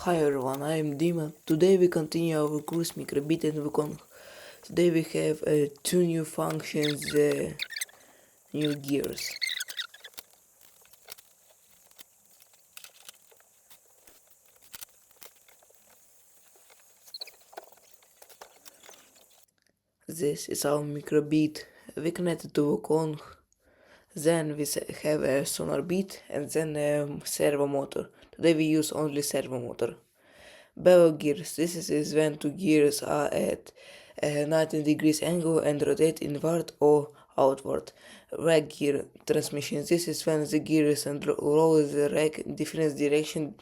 Hi everyone, I am Dima. Today we continue our cruise microbit and Wukong. Today we have two new functions, new gears. This is our microbit. We connected to Wukong. Then we have a sonar beat and then a servo motor. Today we use only servo motor. Bevel gears. This is when two gears are at a 90 degrees angle and rotate inward or outward. Rack gear transmission. This is when the gears and roll the rack in different direction.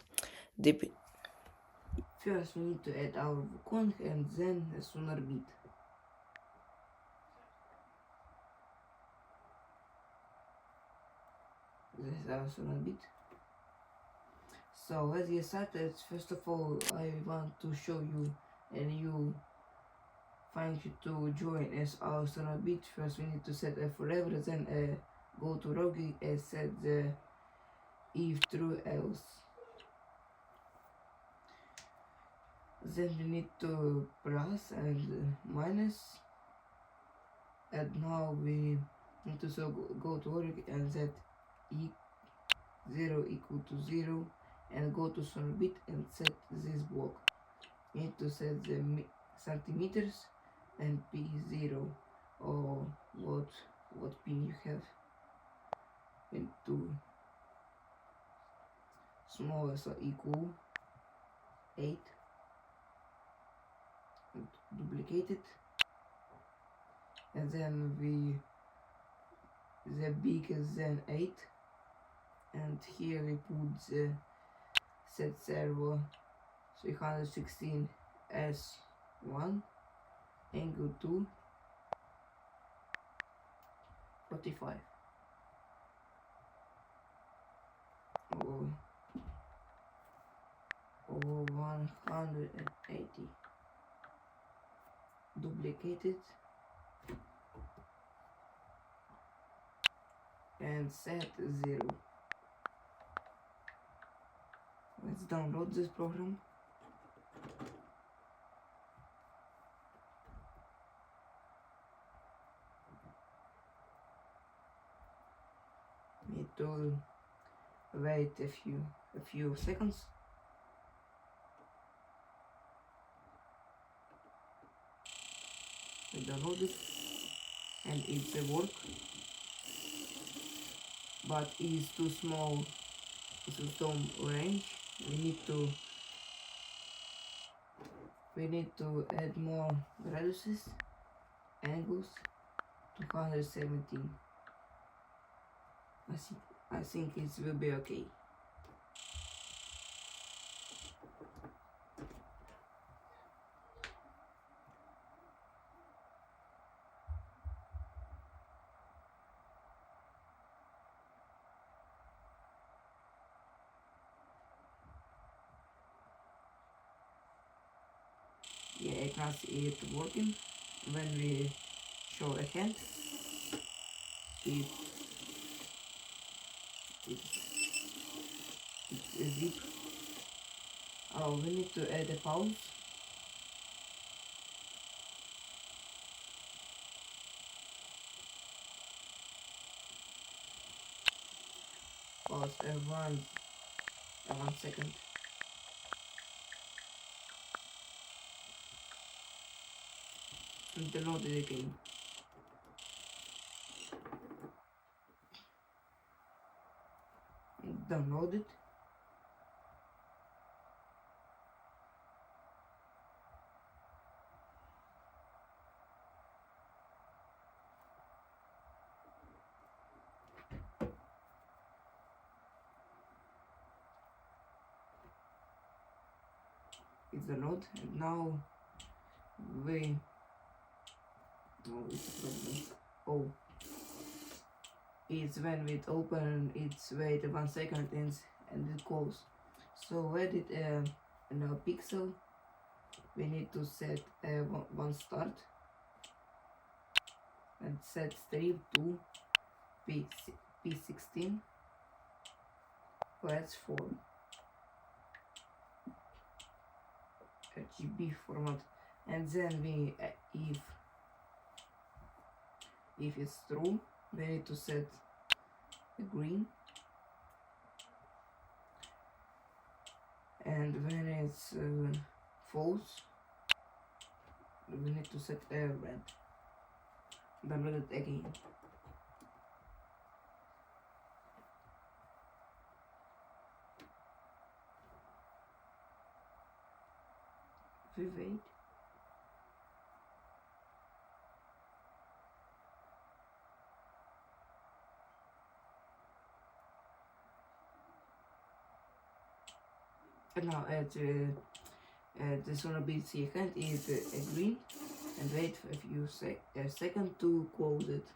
First we need to add our cone and then a sonar beat. This is our sonar beat. So let's get started. First of all, I want to show you a new function to join as our sonar beat. First we need to set a forever, then go to rogue and set the if true else. Then we need to plus and minus, and now we need to go to rogue and set e0 equal to 0 and go to sonar beat and set this block. We need to set the centimeters and p0 or what pin you have into smaller, so equal 8 and duplicate it, and then the bigger than 8, and here we put the set servo 316 S1 angle 2 45 or 180. Duplicate it and set 0. Let's download this program. Need to wait a few seconds. We download it and it's a work, but it's too small to some range. We need to add more radiuses, angles, 217. I think it will be okay. Yeah, I can see it working. When we show a hand, it's a zip. Oh, we need to add a pause. Pause one second. And download it again. Download it. It's download, and now we it's a problem. Oh, it's when it open, it's wait 1 second and it close. So edit in a pixel. We need to set one start and set strip to P16 plus 4. RGB format, and then we if it's true, we need to set the green, and when it's false, we need to set a red. Double it again. We wait. And now this one be second is green, and wait for a few seconds to close it.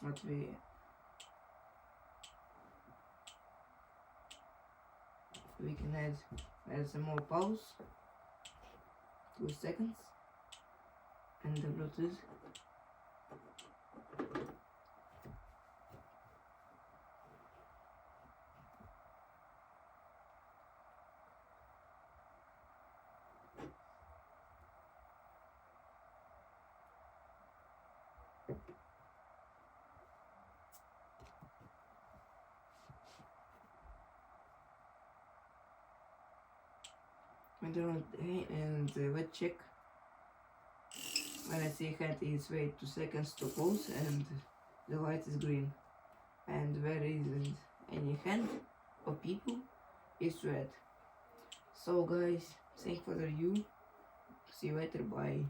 But we can add some more pause, 2 seconds, and the Bluetooth. And wait check. When I see hand is wait 2 seconds to close and the light is green. And where isn't any hand or people, it's red. So guys, thank for the review. See you later, bye.